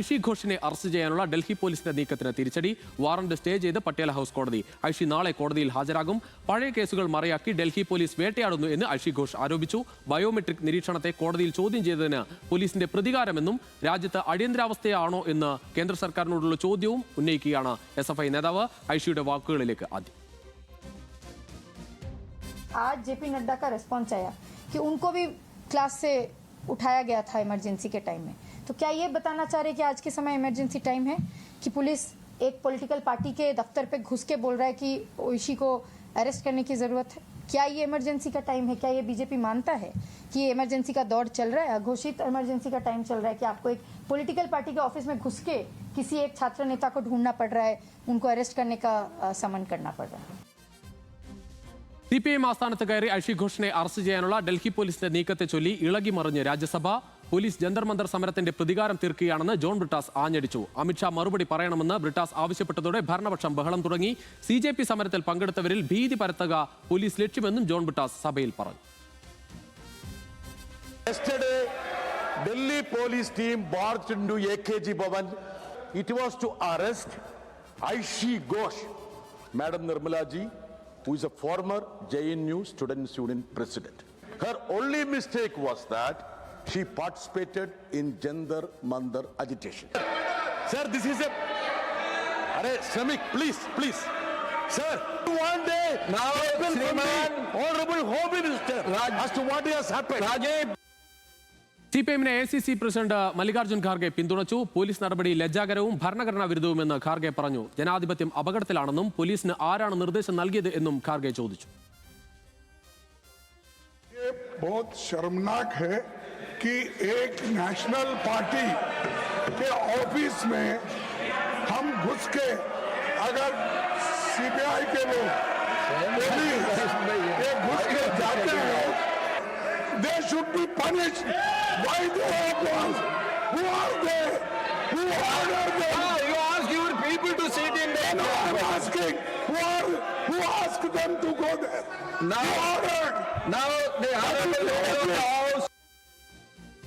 Aishe ഘോഷിനെ arrest ചെയ്യാനുള്ള ഡൽഹി പോലീസിന്റെ നീക്കത്തിന് തിരിച്ചടി. വാറന്റ് സ്റ്റേ ചെയ്ത് പട്യാല ഹൌസ് കോടതി. ഐഷി നാളെ കോടതിയിൽ ഹാജരാകും. പഴയ കേസുകൾ മറയാക്കി ഡൽഹി പോലീസ് വേട്ടയാടുന്നു എന്ന് ഐഷി ഘോഷ് ആരോപിച്ചു. ബയോമെട്രിക് നിരീക്ഷണത്തെ കോടതിയിൽ ചോദ്യം ചെയ്തതിന് പോലീസിന്റെ പ്രതികാരമെന്നും രാജ്യത്ത് അടിയന്തരാവസ്ഥയാണോ എന്ന് കേന്ദ്ര സർക്കാരിനോടുള്ള ചോദ്യവും ഉന്നയിക്കുകയാണ് SFI നേതാവ്. ഐഷിയുടെ വാക്കുകളിലേക്ക് ആദ്യം. आज जेपी नड्डा का रिस्पॉन्स आया कि उनको भी क्लास से उठाया गया था इमरजेंसी के टाइम में, तो क्या ये बताना चाह रहे कि आज के समय इमरजेंसी टाइम है कि पुलिस एक पॉलिटिकल पार्टी के दफ्तर पे घुस के बोल रहा है कि ঐশী को अरेस्ट करने की ज़रूरत है? क्या ये इमरजेंसी का टाइम है? क्या ये बीजेपी मानता है कि ये इमरजेंसी का दौर चल रहा है, अघोषित इमरजेंसी का टाइम चल रहा है कि आपको एक पॉलिटिकल पार्टी के ऑफिस में घुस के किसी एक छात्र नेता को ढूंढना पड़ रहा है, उनको अरेस्ट करने का समन करना पड़ रहा है? CPIM ആസ്ഥാനത്ത് കയറി ഐഷി ഘോഷിനെ അറസ്റ്റ് ചെയ്യാനുള്ള ഡൽഹി പോലീസിന്റെ നീക്കത്തെ ചൊല്ലി ഇളകി മറിഞ്ഞ് രാജ്യസഭ. പോലീസ് ജന്തർ മന്ദർ സമരത്തിന്റെ പ്രതികാരം തീർക്കുകയാണെന്ന് ജോൺ ബ്രിട്ടാസ് ആഞ്ഞടിച്ചു. അമിത്ഷാ മറുപടി പറയണമെന്ന് ബ്രിട്ടാസ് ആവശ്യപ്പെട്ടതോടെ ഭരണപക്ഷം ബഹളം തുടങ്ങി. CJP സമരത്തിൽ പങ്കെടുത്തവരിൽ ഭീതി പരത്തുക പോലീസ് ലക്ഷ്യമെന്നും ജോൺ ബ്രിട്ടാസ് സഭയിൽ പറഞ്ഞു. Yesterday, Delhi police team barged into AKG Bhavan. It was to arrest Aishi Ghosh, Madam Nirmala ji, who is a former JNU Students Union president. Her only mistake was that she participated in Jandar Mandar agitation. Sir, this is a... Arey, Shramik, please. Sir, one day, now, Honorable Home Minister, as to what has happened. CPIMനെ ACC president Mallikarjun Kharge പിന്തുണച്ചു. Police നടപടി ലജ്ജാകരവും ഭരണഘടനാ വിരുദ്ധവുമെന്ന് ഖാർഗെ പറഞ്ഞു. ജനാധിപത്യം അപകടത്തിലാണെന്നും പോലീസിന് ആരാണ് നിർദ്ദേശം നൽകിയത് എന്നും ഖാർഗെ ചോദിച്ചു. बहुत शर्मनाक है कि एक नेशनल पार्टी के ऑफिस में हम घुस के अगर CBI के लोग घुस के जाते हैं, they should be punished. Why they have asked? Who are they? Who ordered them? You ask your people to sit in there. No, I'm asking. Who asked them to go there? Now, who ordered? Now they have to go to the house.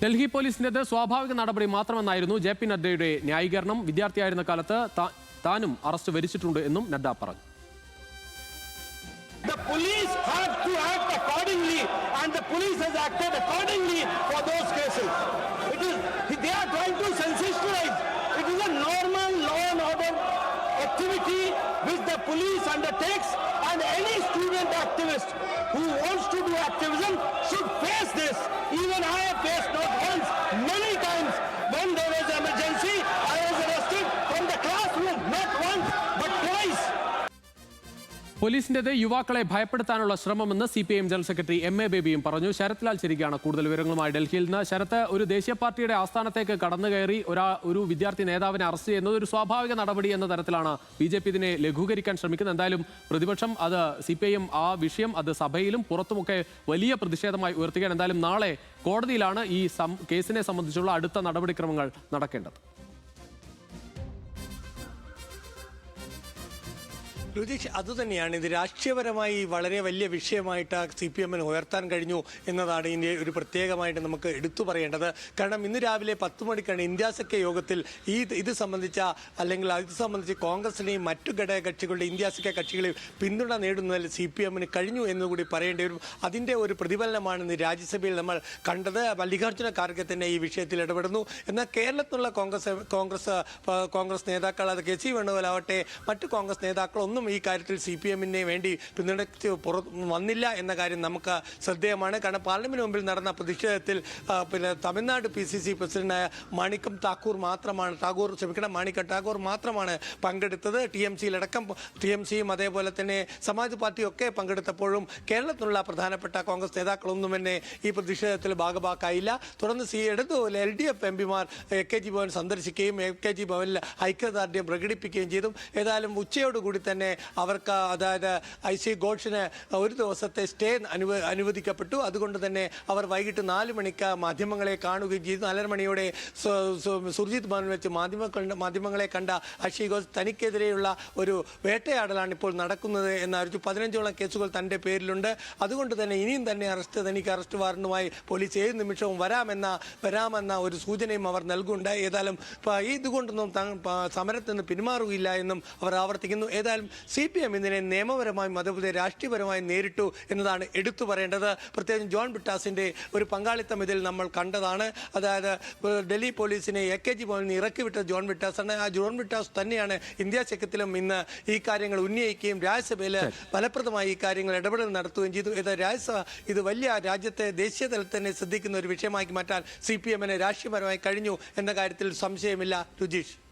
Delhi പോലീസിന്റേത് സ്വാഭാവിക നടപടി മാത്രമെന്നായിരുന്നു JP നഡ്ഡയുടെ ന്യായീകരണം. വിദ്യാർത്ഥിയായിരുന്ന കാലത്ത് താനും arrest വരിച്ചിട്ടുണ്ട് എന്നും നഡ്ഡ പറഞ്ഞു. The police have to act accordingly, and the police has acted accordingly for those cases. They are trying to sensationalize. It is a normal law and order activity which the police undertakes, and any student activist who wants to do activism should face this. Even I have faced not once, many times. When there was emergency, I was arrested from the classroom, not once, but twice. പോലീസിന്റേത് യുവാക്കളെ ഭയപ്പെടുത്താനുള്ള ശ്രമമെന്ന് CPIM general secretary MA ബേബിയും പറഞ്ഞു. ശരത് ലാൽ ശരിക്കാണ് കൂടുതൽ വിവരങ്ങളുമായി ഡൽഹിയിൽ നിന്ന്. ശരത്ത്, ഒരു ദേശീയ പാർട്ടിയുടെ ആസ്ഥാനത്തേക്ക് കടന്നു കയറി ഒരു വിദ്യാർത്ഥി നേതാവിനെ അറസ്റ്റ് ചെയ്യുന്നത് ഒരു സ്വാഭാവിക നടപടി എന്ന തരത്തിലാണ് BJP ഇതിനെ ലഘൂകരിക്കാൻ ശ്രമിക്കുന്നത്. എന്തായാലും പ്രതിപക്ഷം അത് CPIM ആ വിഷയം അത് സഭയിലും പുറത്തുമൊക്കെ വലിയ പ്രതിഷേധമായി ഉയർത്തുകയാണ്. എന്തായാലും നാളെ കോടതിയിലാണ് ഈ കേസിനെ സംബന്ധിച്ചുള്ള അടുത്ത നടപടിക്രമങ്ങൾ നടക്കേണ്ടത്. രുചീഷ്, അതുതന്നെയാണ് ഇത് രാഷ്ട്രീയപരമായി വളരെ വലിയ വിഷയമായിട്ട് CPIMന് ഉയർത്താൻ കഴിഞ്ഞു എന്നതാണ് ഇതിൻ്റെ ഒരു പ്രത്യേകമായിട്ട് നമുക്ക് എടുത്തു പറയേണ്ടത്. കാരണം ഇന്ന് രാവിലെ 10 മണിക്കാണ് ഇന്ത്യ സഖ്യ യോഗത്തിൽ ഇത് സംബന്ധിച്ച കോൺഗ്രസിനെയും മറ്റു ഘടകകക്ഷികളുടെ ഇന്ത്യ സഖ്യ കക്ഷികളെയും പിന്തുണ നേടുന്നതിൽ CPIMന് കഴിഞ്ഞു എന്നുകൂടി പറയേണ്ടി വരും. അതിൻ്റെ ഒരു പ്രതിഫലനമാണ് ഇന്ന് രാജ്യസഭയിൽ നമ്മൾ കണ്ടത്. മല്ലികാർജ്ജുന ഖാർഗെ തന്നെ ഈ വിഷയത്തിൽ ഇടപെടുന്നു. എന്നാൽ കേരളത്തിലുള്ള കോൺഗ്രസ് നേതാക്കൾ, അത് കെ സി വേണുഗോപാലാവട്ടെ മറ്റു കോൺഗ്രസ് നേതാക്കളൊന്നും ഈ കാര്യത്തിൽ CPIMനെ വേണ്ടി പിന്തുണച്ച് വന്നില്ല എന്ന കാര്യം നമുക്ക് ശ്രദ്ധേയമാണ്. കാരണം പാർലമെന്റ് മുമ്പിൽ നടന്ന പ്രതിഷേധത്തിൽ തമിഴ്നാട് PCC പ്രസിഡന്റായ മാണിക്കം ടാക്കൂർ മാത്രമാണ് പങ്കെടുത്തത്. TMCയും അതേപോലെ തന്നെ സമാജ് പാർട്ടിയും ഒക്കെ പങ്കെടുത്തപ്പോഴും കേരളത്തിലുള്ള പ്രധാനപ്പെട്ട കോൺഗ്രസ് നേതാക്കളൊന്നും തന്നെ ഈ പ്രതിഷേധത്തിൽ ഭാഗമാക്കായില്ല. തുടർന്ന് LDF MPമാർ AKG ഭവൻ സന്ദർശിക്കുകയും AKG ഭവനിൽ ഐക്യദാർഢ്യം പ്രകടിപ്പിക്കുകയും ചെയ്തു. ഏതായാലും ഉച്ചയോടുകൂടി തന്നെ അവർക്ക് അതായത് ഐഷി ഘോഷിന് ഒരു ദിവസത്തെ സ്റ്റേ അനുവദിക്കപ്പെട്ടു. അതുകൊണ്ട് തന്നെ അവർ വൈകിട്ട് 4 മണിക്ക് മാധ്യമങ്ങളെ കാണുകയും ചെയ്തു. 4:30 മണിയോടെ സുർജിത് ഭവനിൽ വെച്ച് മാധ്യമങ്ങളെ കണ്ട ഐഷി ഘോഷ് തനിക്കെതിരെയുള്ള ഒരു വേട്ടയാടലാണ് ഇപ്പോൾ നടക്കുന്നത് എന്ന് അറിയിച്ചു. 15ഓളം കേസുകൾ തൻ്റെ പേരിലുണ്ട്. അതുകൊണ്ട് തന്നെ ഇനിയും തന്നെ തനിക്ക് അറസ്റ്റ് വാറണ്ടുമായി പോലീസ് ഏത് നിമിഷവും വരാമെന്ന ഒരു സൂചനയും അവർ നൽകുന്നുണ്ട്. ഏതായാലും ഇതുകൊണ്ടൊന്നും സമരത്തിൽ നിന്ന് പിന്മാറുകയില്ല എന്നും അവർ ആവർത്തിക്കുന്നു. ഏതായാലും CPM ഇതിനെ നിയമപരമായും അതുപോലെ രാഷ്ട്രീയപരമായും നേരിട്ടു എന്നതാണ് എടുത്തു പറയേണ്ടത്. പ്രത്യേകിച്ചും ജോൺ ബ്രിട്ടാസിന്റെ ഒരു പങ്കാളിത്തം ഇതിൽ നമ്മൾ കണ്ടതാണ്. അതായത് ഡൽഹി പോലീസിനെ AKG ഭവനിൽ നിന്ന് ഇറക്കിവിട്ട ജോൺ ബ്രിട്ടാസ് ആണ്. ആ ജോൺ ബ്രിട്ടാസ് തന്നെയാണ് ഇന്ത്യ സെക്രട്ടറിയിലും ഇന്ന് ഈ കാര്യങ്ങൾ ഉന്നയിക്കുകയും രാജ്യസഭയിൽ ഫലപ്രദമായി ഈ കാര്യങ്ങൾ ഇടപെടൽ നടത്തുകയും ചെയ്തു. രാജ്യസഭ ഇത് വലിയ രാജ്യത്തെ ദേശീയ തലത്തിൽ തന്നെ ശ്രദ്ധിക്കുന്ന ഒരു വിഷയമാക്കി മാറ്റാൻ CPM രാഷ്ട്രീയപരമായി കഴിഞ്ഞു എന്ന കാര്യത്തിൽ സംശയമില്ല. രുജീഷ്.